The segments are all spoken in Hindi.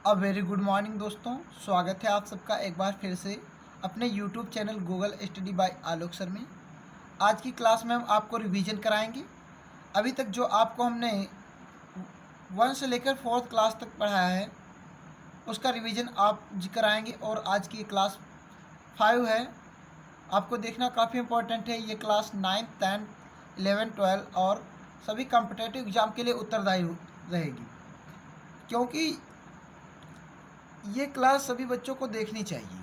अ वेरी गुड मॉर्निंग दोस्तों, स्वागत है आप सबका एक बार फिर से अपने YouTube channel Google study bye आलोक सर में। आज की क्लास में हम आपको रिवीजन कराएंगे। अभी तक जो आपको हमने 1 से लेकर 4th क्लास तक पढ़ाया है उसका रिवीजन आप कराएंगे। और आज की क्लास 5 है, आपको देखना काफ़ी इम्पोर्टेंट है। ये क्लास 9th 10th 11th 12 और सभी कॉम्पिटिटिव एग्ज़ाम के लिए उत्तरदायी रहेगी, क्योंकि ये क्लास सभी बच्चों को देखनी चाहिए।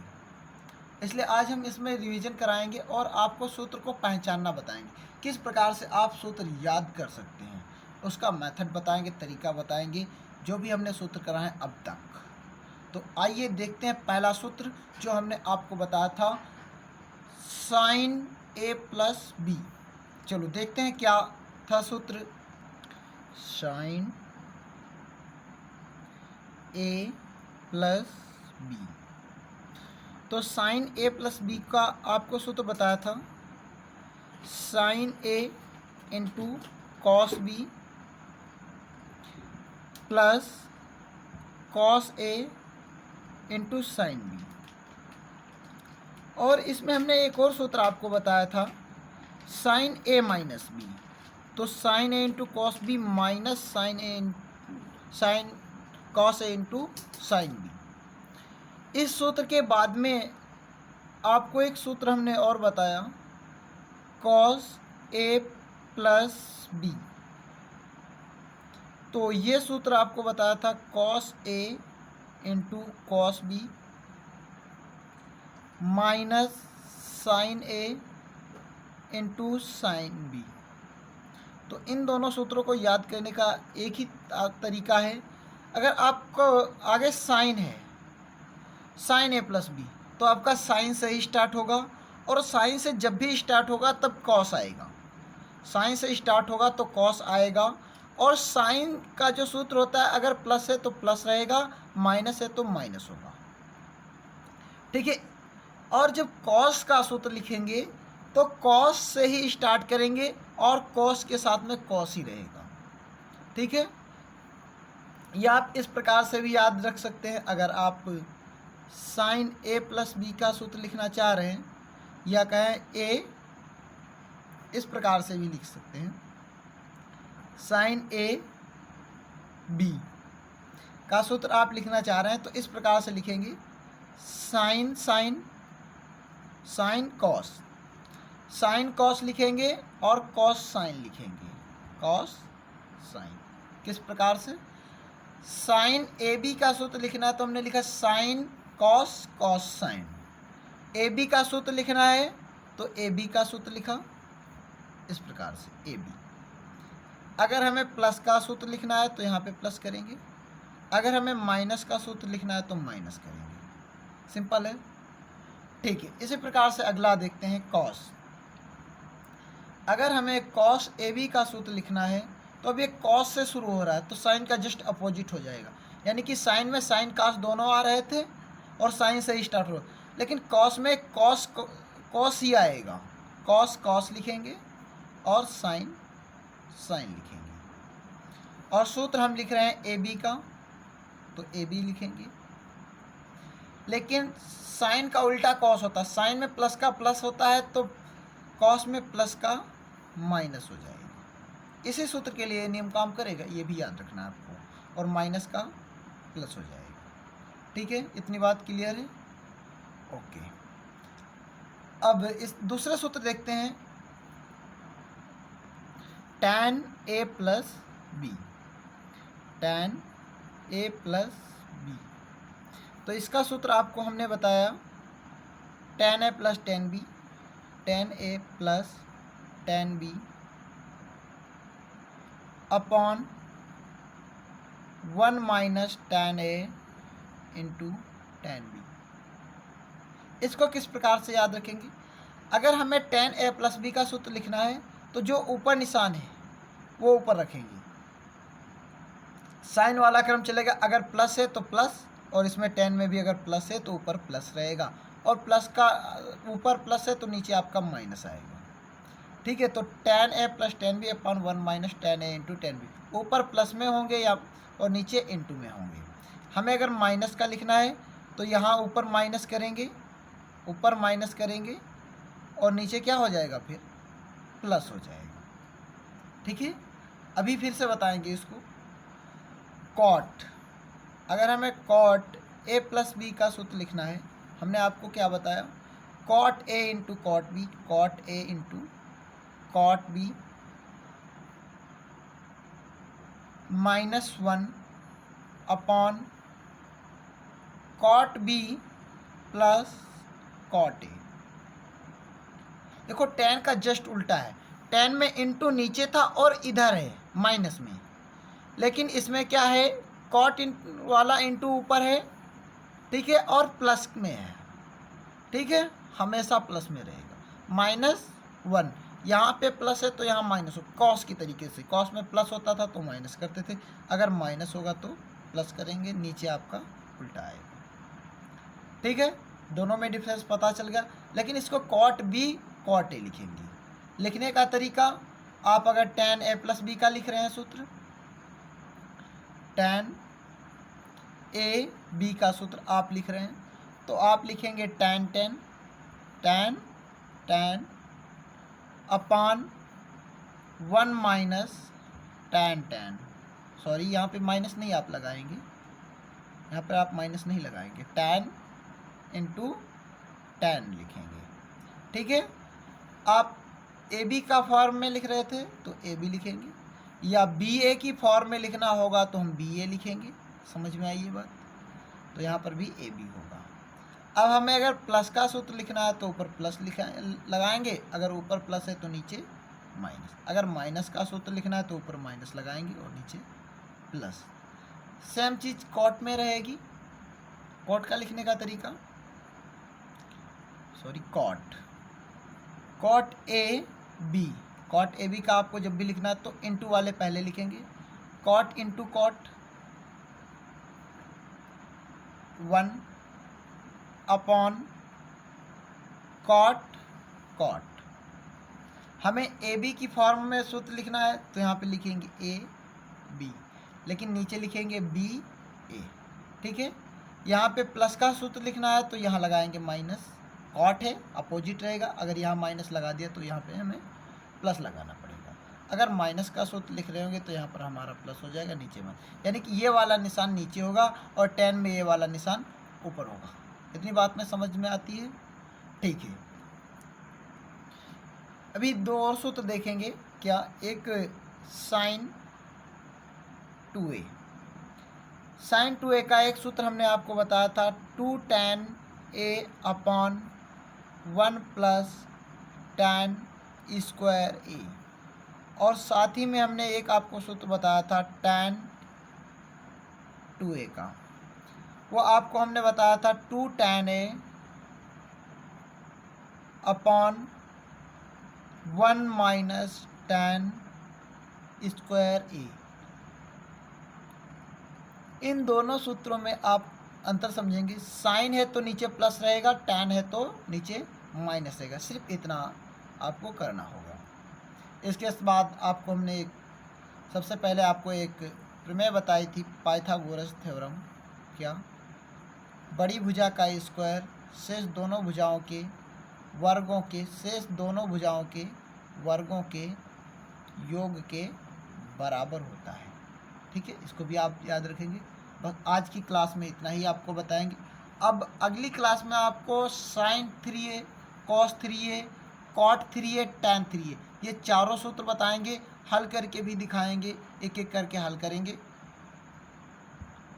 इसलिए आज हम इसमें रिवीजन कराएंगे और आपको सूत्र को पहचानना बताएंगे, किस प्रकार से आप सूत्र याद कर सकते हैं, उसका मेथड बताएंगे, तरीका बताएंगे, जो भी हमने सूत्र करा है अब तक। तो आइए देखते हैं पहला सूत्र जो हमने आपको बताया था, साइन ए प्लस बी। चलो देखते हैं क्या था सूत्र। Sine A plus B. तो साइन ए प्लस बी का आपको सूत्र बताया था, sine A into cos B plus cos A into sine B. और इसमें हमने एक और सूत्र आपको बताया था, साइन ए माइनस बी। तो sine A into cos B minus sine cos A into sine B. इस सूत्र के बाद में आपको एक सूत्र हमने और बताया, कॉस ए प्लस बी। तो ये सूत्र आपको बताया था, cos A into cos B minus sine A into sine B. तो इन दोनों सूत्रों को याद करने का एक ही तरीका है। अगर आपको आगे साइन है, साइन ए प्लस बी, तो आपका साइन से ही स्टार्ट होगा, और साइन से जब भी स्टार्ट होगा तब कॉस आएगा। साइन से स्टार्ट होगा तो कॉस आएगा। और साइन का जो सूत्र होता है, अगर प्लस है तो प्लस रहेगा, माइनस है तो माइनस होगा। ठीक है। और जब कॉस का सूत्र लिखेंगे तो कॉस से ही स्टार्ट करेंगे और कॉस के साथ में कॉस ही रहेगा। ठीक है। या आप इस प्रकार से भी याद रख सकते हैं, अगर आप साइन ए प्लस बी का सूत्र लिखना चाह रहे हैं, या कहें ए, इस प्रकार से भी लिख सकते हैं, साइन ए बी का सूत्र आप लिखना चाह रहे हैं तो इस प्रकार से लिखेंगे, sine sine sine cos, sine cos लिखेंगे और कॉस साइन लिखेंगे, कॉस साइन। किस प्रकार से? साइन ए बी का सूत्र लिखना है तो हमने लिखा sine cos cos sine. A B का सूत्र लिखना है तो ए बी का सूत्र लिखा, इस प्रकार से ए बी। अगर हमें प्लस का सूत्र लिखना है तो यहाँ पे प्लस करेंगे, अगर हमें माइनस का सूत्र लिखना है तो माइनस करेंगे। सिंपल है। ठीक है। इसी प्रकार से अगला देखते हैं, कॉस। अगर हमें कॉस ए बी का सूत्र लिखना है तो अब ये कॉस से शुरू हो रहा है तो साइन का जस्ट अपोजिट हो जाएगा, यानी कि साइन में साइन कॉस दोनों आ रहे थे और साइन से ही स्टार्ट हो, लेकिन कॉस में कॉस कॉस ही आएगा। कॉस कॉस लिखेंगे और साइन साइन लिखेंगे। और सूत्र हम लिख रहे हैं ए बी का, तो ए बी लिखेंगे। लेकिन साइन का उल्टा कॉस होता है, साइन में प्लस का प्लस होता है तो कॉस में प्लस का माइनस हो जाएगा। इसी सूत्र के लिए नियम काम करेगा, ये भी याद रखना आपको, और माइनस का प्लस हो जाएगा। ठीक है। इतनी बात क्लियर है? ओके। अब इस दूसरे सूत्र देखते हैं, tan A plus B, tan A plus B. तो इसका सूत्र आपको हमने बताया, tan A plus tan B, tan A plus tan B upon 1 minus tan A into tan B. इसको किस प्रकार से याद रखेंगे? अगर हमें tan ए प्लस बी का सूत्र लिखना है तो जो ऊपर निशान है वो ऊपर रखेंगे, साइन वाला क्रम चलेगा। अगर प्लस है तो प्लस, और इसमें tan में भी अगर प्लस है तो ऊपर प्लस रहेगा, और प्लस का ऊपर प्लस है तो नीचे आपका माइनस आएगा। ठीक है। तो tan A plus tan B upon 1 minus tan A into tan B, ऊपर प्लस में होंगे या और नीचे इंटू में होंगे। हमें अगर माइनस का लिखना है तो यहाँ ऊपर माइनस करेंगे, ऊपर माइनस करेंगे और नीचे क्या हो जाएगा, फिर प्लस हो जाएगा। ठीक है, अभी फिर से बताएंगे इसको। कॉट, अगर हमें कॉट ए प्लस बी का सूत्र लिखना है, हमने आपको क्या बताया, cot A into cot B, cot A into cot B -1 upon cot B plus cot A. देखो tan का जस्ट उल्टा है, tan में इंटू नीचे था और इधर है माइनस में, लेकिन इसमें क्या है, कॉट वाला इंटू ऊपर है, ठीक है, और प्लस में है, ठीक है, हमेशा प्लस में रहेगा। -1 यहाँ पे प्लस है तो यहाँ माइनस हो, कॉस की तरीके से, कॉस में प्लस होता था तो माइनस करते थे, अगर माइनस होगा तो प्लस करेंगे, नीचे आपका उल्टा आएगा। ठीक है, दोनों में डिफरेंस पता चल गया। लेकिन इसको कॉट बी कॉट ए लिखेंगे। लिखने का तरीका, आप अगर tan a प्लस बी का लिख रहे हैं सूत्र, tan a b का सूत्र आप लिख रहे हैं, तो आप लिखेंगे tan अपान 1 माइनस tan, सॉरी यहाँ पे माइनस नहीं आप लगाएंगे, यहाँ पर आप माइनस नहीं लगाएंगे, tan इंटू tan लिखेंगे। ठीक है, आप ए बी का फॉर्म में लिख रहे थे तो ए बी लिखेंगे, या बी ए की फॉर्म में लिखना होगा तो हम बी ए लिखेंगे। समझ में आई ये बात, तो यहाँ पर भी ए बी होगा। अब हमें अगर प्लस का सूत्र लिखना है तो ऊपर प्लस लगाएंगे, अगर ऊपर प्लस है तो नीचे माइनस, अगर माइनस का सूत्र लिखना है तो ऊपर माइनस लगाएंगे और नीचे प्लस। सेम चीज़ कॉट में रहेगी। कॉट का लिखने का तरीका, sorry cot A B, cot A B का आपको जब भी लिखना है तो इंटू वाले पहले लिखेंगे, cot into cot 1 upon cot. हमें ए बी की फॉर्म में सूत्र लिखना है तो यहाँ पे लिखेंगे ए बी, लेकिन नीचे लिखेंगे बी ए। ठीक है, यहाँ पे प्लस का सूत्र लिखना है तो यहाँ लगाएंगे माइनस, कॉट है अपोजिट रहेगा, अगर यहाँ माइनस लगा दिया तो यहाँ पे हमें प्लस लगाना पड़ेगा। अगर माइनस का सूत्र लिख रहे होंगे तो यहाँ पर हमारा प्लस हो जाएगा, नीचे में, यानी कि ये वाला निशान नीचे होगा और tan में ये वाला निशान ऊपर होगा। इतनी बात में समझ में आती है। ठीक है, अभी दो और सूत्र देखेंगे क्या, एक sin 2a, sin 2a का एक सूत्र हमने आपको बताया था 2 tan a upon 1 plus tan square a, और साथ ही में हमने एक आपको सूत्र बताया था tan 2a का, वो आपको हमने बताया था 2 tan a upon 1 minus tan square a। इन दोनों सूत्रों में आप अंतर समझेंगे, साइन है तो नीचे प्लस रहेगा, tan है तो नीचे माइनस रहेगा, सिर्फ इतना आपको करना होगा। इसके बाद आपको हमने एक, सबसे पहले आपको एक प्रमेय बताई थी, पाइथागोरस थ्योरम। क्या, बड़ी भुजा का स्क्वायर शेष दोनों भुजाओं के वर्गों के, शेष दोनों भुजाओं के वर्गों के योग के बराबर होता है। ठीक है, इसको भी आप याद रखेंगे। बस आज की क्लास में इतना ही आपको बताएंगे। अब अगली क्लास में आपको sin 3a, cos 3a, cot 3a, tan 3a, ये चारों सूत्र बताएंगे, हल करके भी दिखाएंगे, एक एक करके हल करेंगे।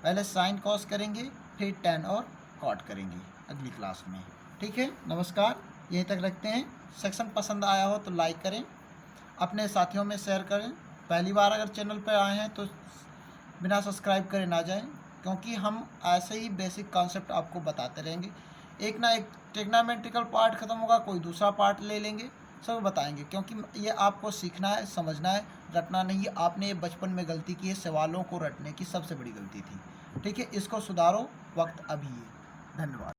पहले sin cos करेंगे, फिर tan और cot करेंगे अगली क्लास में। ठीक है, नमस्कार, यहीं तक रखते हैं। सेक्शन पसंद आया हो तो लाइक करें, अपने साथियों में शेयर करें। पहली बार अगर चैनल पर आए हैं तो बिना सब्सक्राइब करे ना जाएं, क्योंकि हम ऐसे ही बेसिक कॉन्सेप्ट आपको बताते रहेंगे। एक ना एक ट्रिग्नोमेट्रिकल पार्ट ख़त्म होगा, कोई दूसरा पार्ट ले लेंगे, सब बताएंगे, क्योंकि ये आपको सीखना है, समझना है, रटना नहीं है। आपने ये बचपन में गलती की है, सवालों को रटने की सबसे बड़ी गलती थी। ठीक है, इसको सुधारो, वक्त अभी है। धन्यवाद।